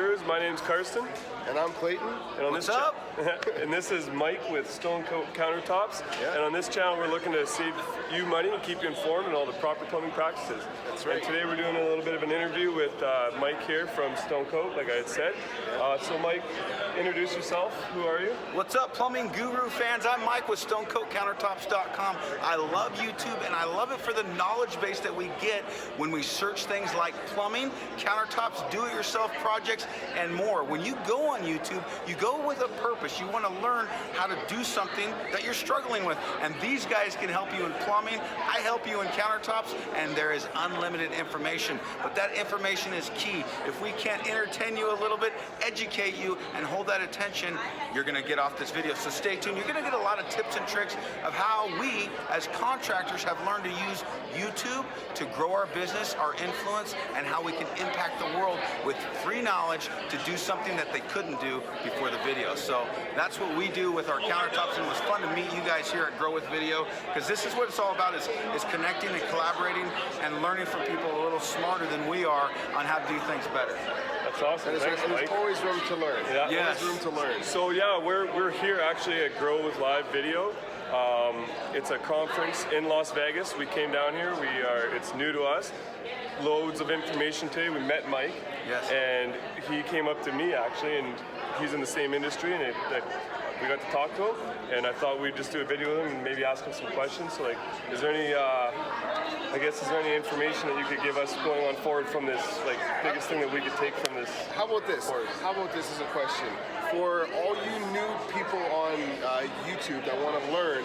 Gurus. My name's Karsten. And I'm Clayton. And on What's up? And this is Mike with Countertops. Yeah. And on this channel, we're looking to save you money and keep you informed on all the proper plumbing practices. That's right. And today we're doing a little bit of an interview with Mike here from Stonecoat, like I had said. So Mike, introduce yourself. Who are you? What's up, plumbing guru fans? I'm Mike with StonecoatCountertops.com. I love YouTube, and I love it for the knowledge base that we get when we search things like plumbing, countertops, do-it-yourself projects, and more. When you go on YouTube, you go with a purpose. You want to learn how to do something that you're struggling with, and these guys can help you in plumbing. I help you in countertops, and there is unlimited information. But that information is key. If we can't entertain you a little bit, educate you, and hold that attention, you're going to get off this video. So stay tuned. You're going to get a lot of tips and tricks of how we, as contractors, have learned to use YouTube to grow our business, our influence, and how we can impact the world with free knowledge to do something that they couldn't do before the video. So that's what we do with our countertops, and it was fun to meet you guys here at Grow With Video, because this is what it's all about, is connecting and collaborating and learning from people a little smarter than we are on how to do things better. That's awesome. Thanks, Mike. There's always room to learn. Yeah. Yes. Always room to learn. So yeah, we're here actually at Grow With Live Video. It's a conference in Las Vegas. We came down here. It's new to us. Loads of information today. We met Mike. Yes. And he came up to me actually, and he's in the same industry, and we got to talk to him. And I thought we'd just do a video with him and maybe ask him some questions. So like, is there any information that you could give us going on forward from this, like, biggest thing that we could take from this? How about this? course? How about this as a question? For all you new people on YouTube that want to learn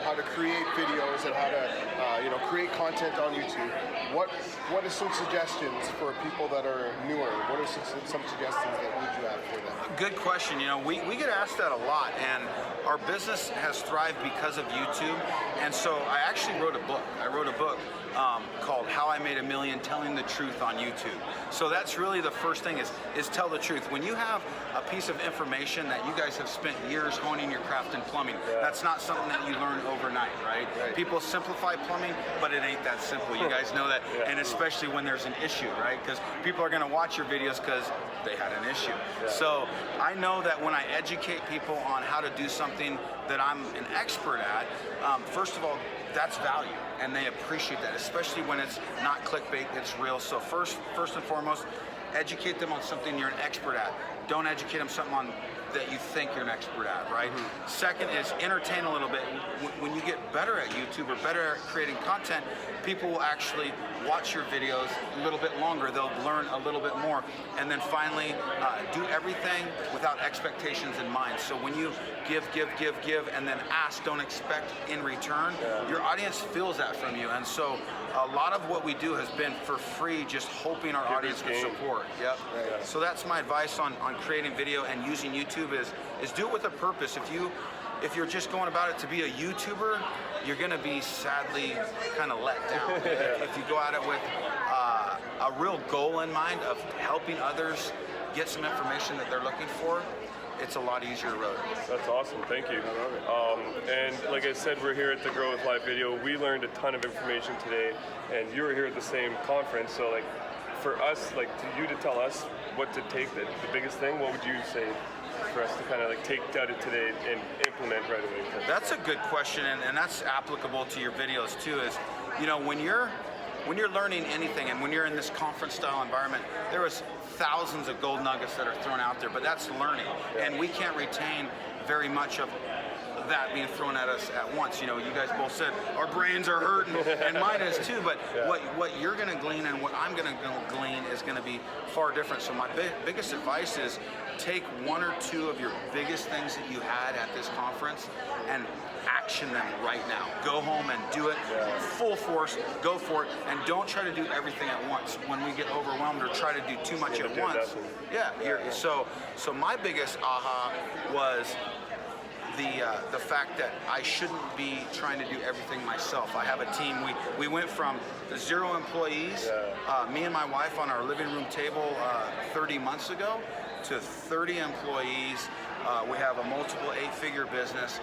how to create videos and how to create content on YouTube, what are some suggestions for people that are newer? What are some suggestions that would you have for them? Good question. You know, we get asked that a lot, and our business has thrived because of YouTube. And so I actually wrote a book. I wrote a book called How I Made $1 Million Telling the Truth on YouTube. So that's really the first thing, is tell the truth. When you have a piece of information that you guys have spent years honing your craft in plumbing, that's not something that you learn overnight, right? People simplify plumbing, but it ain't that simple. You guys know that, and especially when there's an issue, right? Because people are going to watch your videos because they had an issue. So I know that when I educate people on how to do something that I'm an expert at, first of all, that's value, and they appreciate that, especially when it's not clickbait, it's real. So first and foremost, educate them on something you're an expert at. Don't educate them something on that you think you're an expert at, right? Second is entertain a little bit. When you get better at YouTube or better at creating content, people will actually watch your videos a little bit longer. They'll learn a little bit more. And then finally, do everything without expectations in mind. So when you give, and then ask, don't expect in return, your audience feels that from you. And so a lot of what we do has been for free, just hoping our audience would support. Yep. So that's my advice on creating video and using YouTube is do it with a purpose. If you're just going about it to be a YouTuber, you're going to be sadly kind of let down. If you go at it with a real goal in mind of helping others get some information that they're looking for, it's a lot easier road. That's awesome, thank you. And like I said, we're here at the Grow With Live video. We learned a ton of information today, and you were here at the same conference. So like, for us, like to tell us what to take, the biggest thing, what would you say for us to kind of like take out of today and implement right away? That's a good question, and that's applicable to your videos too. Is, you know, when you're learning anything, and when you're in this conference style environment, there was thousands of gold nuggets that are thrown out there, but that's learning, and we can't retain very much of that being thrown at us at once. You know, you guys both said our brains are hurting, and mine is too, but what you're going to glean and what I'm going to glean is going to be far different. So my biggest advice is take one or two of your biggest things that you had at this conference and action them right now. Go home and do it full force, go for it, and don't try to do everything at once. When we get overwhelmed or try to do too much at once, so my biggest aha was the fact that I shouldn't be trying to do everything myself. I have a team. We went from 0 employees, me and my wife on our living room table 30 months ago, to 30 employees. We have a multiple 8-figure business.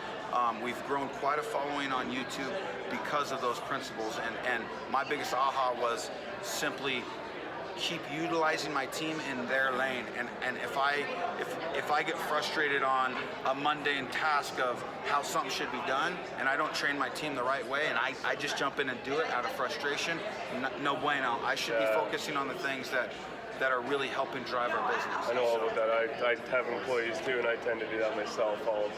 We've grown quite a following on YouTube because of those principles. And my biggest aha was simply keep utilizing my team in their lane. And if I get frustrated on a mundane task of how something should be done, and I don't train my team the right way, and I just jump in and do it out of frustration, no bueno. I should be focusing on the things that are really helping drive our business. I know all about that. I have employees too, and I tend to do that myself. I'll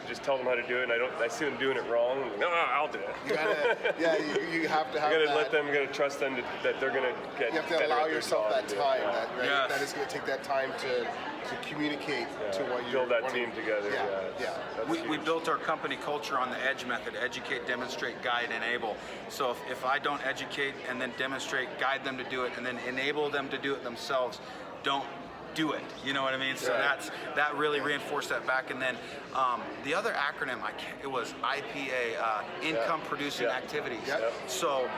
just tell them how to do it, and I see them doing it wrong. No, I'll do it. You gotta, you have to have You gotta that. let them, you gotta trust them that they're gonna get. You have to better allow at their yourself job, that time. Yes. That is going to take that time to communicate to what you build that team together. That's We huge. built our company culture on the EDGE method: educate, demonstrate, guide, enable. So if I don't educate and then demonstrate, guide them to do it, and then enable them to do it themselves, don't do it. You know what I mean? So that really reinforced that back. And then the other acronym, it was IPA, income producing activities. So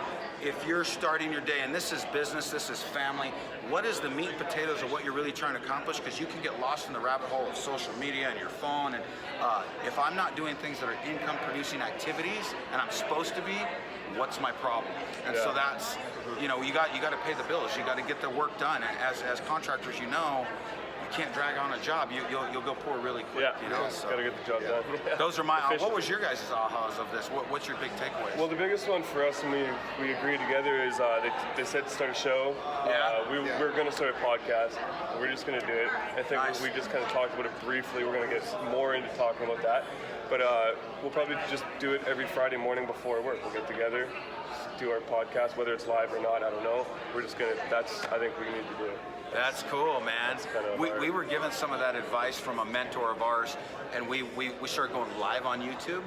if you're starting your day, and this is business, this is family, what is the meat and potatoes of what you're really trying to accomplish? Because you can get lost in the rabbit hole of social media and your phone. And if I'm not doing things that are income producing activities and I'm supposed to be, what's my problem? And so that's, you got to pay the bills. You got to get the work done. As contractors, you can't drag on a job. You'll go poor really quick. So Gotta get the job done. those are my. What was your guys' ahas of this? What's your big takeaways? Well, the biggest one for us when we agreed together is they said to start a show. We're going to start a podcast. We're just going to do it. I think we just kind of talked about it briefly. We're going to get more into talking about that. But we'll probably just do it every Friday morning before work. We'll get together, do our podcast, whether it's live or not, I don't know. We're just going to, I think we need to do it. That's cool, man. We were given some of that advice from a mentor of ours, and we started going live on YouTube,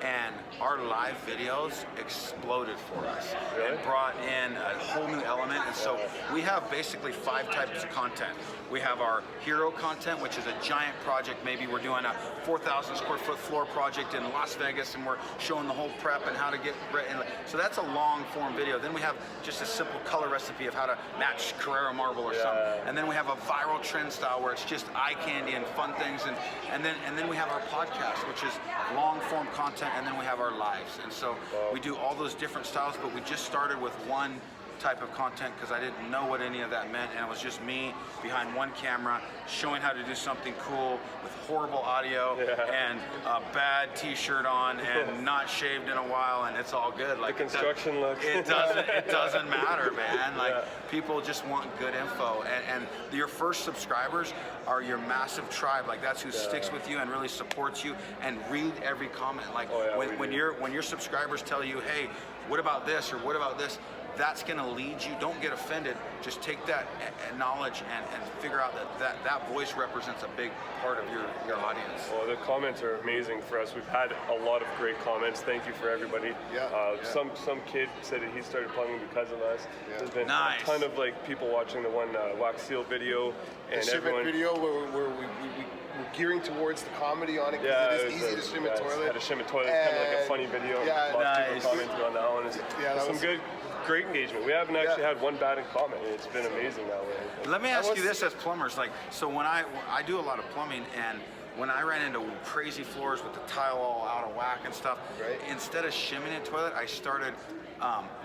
and our live videos exploded for us and brought in a whole new element. And so we have basically 5 types of content. We have our hero content, which is a giant project. Maybe we're doing a 4,000 square foot floor project in Las Vegas, and we're showing the whole prep and how to get ready. So that's a long form video. Then we have just a simple color recipe of how to match Carrera marble or something. And then we have a viral trend style where it's just eye candy and fun things. And then we have our podcast, which is long form content. And then we have our lives. And so we do all those different styles, but we just started with one type of content because I didn't know what any of that meant, and it was just me behind one camera showing how to do something cool with horrible audio and a bad t-shirt on and not shaved in a while, and it's all good. Like the construction look. It doesn't matter, man. Like people just want good info, and your first subscribers are your massive tribe. Like that's who sticks with you and really supports you and read every comment. Like when your subscribers tell you, hey, what about this or what about this? That's going to lead you. Don't get offended. Just take that knowledge and figure out that voice represents a big part of your audience. Well, the comments are amazing for us. We've had a lot of great comments. Thank you for everybody. Some kid said that he started plumbing because of us. There's been a ton of people watching the one wax seal video and the everyone. video where we're gearing towards the comedy on it because it is easy to shim a toilet. How to shim a toilet. It's kind of like a funny video. Lots of people commenting on that one. There's great engagement. We haven't actually had one bad comment. It's been amazing that way. Let me ask you this as plumbers. So when I do a lot of plumbing, and when I ran into crazy floors with the tile all out of whack and stuff, instead of shimming a toilet, I started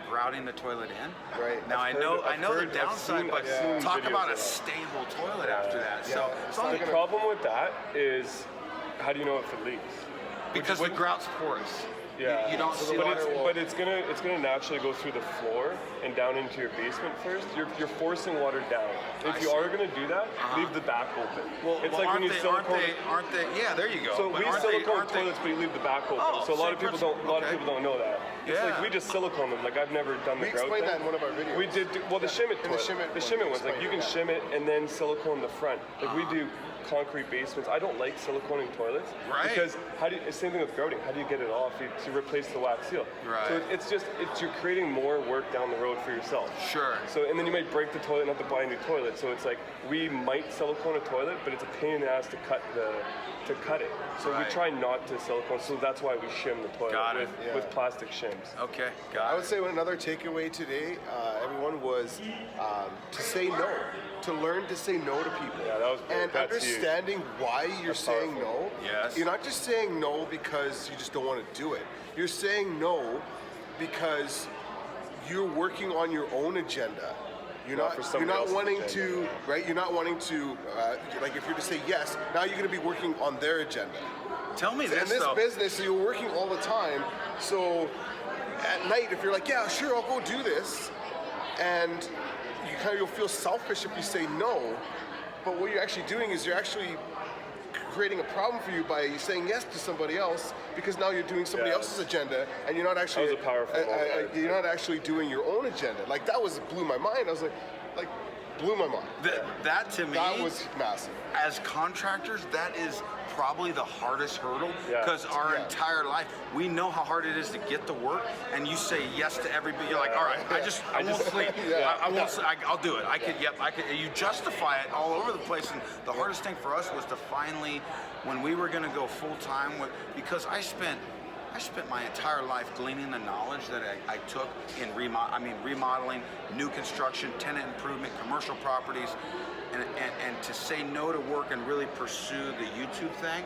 grouting the toilet in. Right. Now I know the downside, but talk about a stable toilet after that. So the problem with that is, how do you know if it leaks? Because the grout's porous. Yeah, you don't see but it's gonna naturally go through the floor and down into your basement first. You're forcing water down. If you are gonna do that, leave the back open. Well, it's like when you silicone. Aren't they? Yeah, there you go. So we silicone toilets, but you leave the back open. So a lot of people don't know that. It's like we just silicone them. Like I've never done the grout explained thing. that in one of our videos. We did. The shim it toilet. The shim it ones. Like you can shim it and then silicone the front. Like we do concrete basements. I don't like siliconing toilets because same thing with grouting. How do you get it off to replace the wax seal? So you're creating more work down the road for yourself. Sure. So and then you might break the toilet and have to buy a new toilet. So it's like we might silicone a toilet, but it's a pain in the ass to cut it. So we try not to silicone. So that's why we shim the toilet with plastic shims. Okay. I would say another takeaway today, everyone, was to say no. To learn to say no to people. Yeah, that was and that's understanding huge. why you're saying powerful. no. Yes. You're not just saying no because you just don't want to do it. You're saying no because you're working on your own agenda You're not not, for you're somebody not else's wanting agenda. to, right? You're not wanting to, like if you're to say yes, now you're going to be working on their agenda. Tell me In this, this though. business, you're working all the time. So at night, if you're like, yeah, sure, I'll go do this, and you'll feel selfish if you say no. But what you're actually doing is you're actually creating a problem for you by saying yes to somebody else, because now you're doing somebody Yeah. else's agenda, and you're not actually That was a powerful moment. you're not actually doing your own agenda. Like that blew my mind. I was like blew my mind. That to me, That was massive. as contractors, that is probably the hardest hurdle, Yeah. because our Yeah. entire life we know how hard it is to get the work, and you say yes to everybody. You're like, all right, I won't sleep. Yeah. I won't. I'll do it. I could. Yep. I could. You justify it all over the place, and the hardest thing for us was to finally, when we were going to go full time, because I spent my entire life gleaning the knowledge that I took in remodeling, new construction, tenant improvement, commercial properties, and to say no to work and really pursue the YouTube thing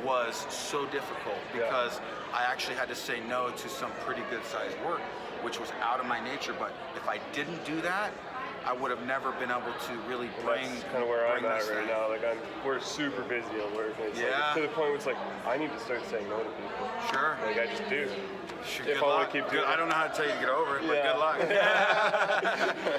was so difficult, because I actually had to say no to some pretty good sized work, which was out of my nature. But if I didn't do that, I would have never been able to really bring. That's kind of where I'm bring at this right thing. now. Like we're super busy at work, and it's Yeah. like, to the point where it's like I need to start saying no to people. Sure. Like I just do. Sure, If good I wanna luck. keep Good- doing it. I don't know how to tell you to get over it, but Yeah. good luck.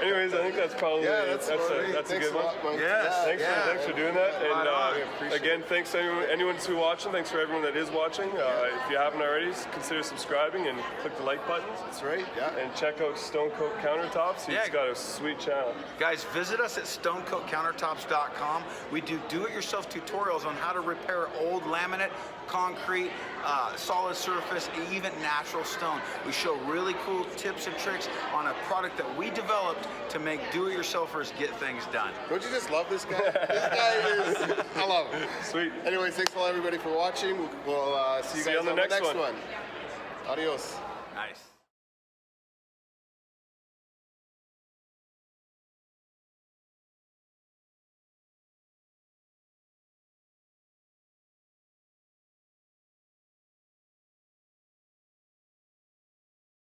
Anyways, I think that's probably That's a Thanks good a one. lot, Mike. Yes. Thanks for doing that. Right And on. Appreciate again, thanks to anyone who's watching. Thanks for everyone that is watching. If you haven't already, consider subscribing and click the like buttons. That's right. Yeah. And check out Stone Coat Countertops. He's Yeah. got a sweet channel. Guys, visit us at stonecoatcountertops.com. We do do-it-yourself tutorials on how to repair old laminate, concrete, solid surface, and even natural stone. We show really cool tips and tricks on a product that we developed to make do-it-yourselfers get things done. Don't you just love this guy? This guy is. I love him. Sweet. Anyways, thanks a lot, everybody, for watching. We'll see you guys on the next one. Adios. Nice.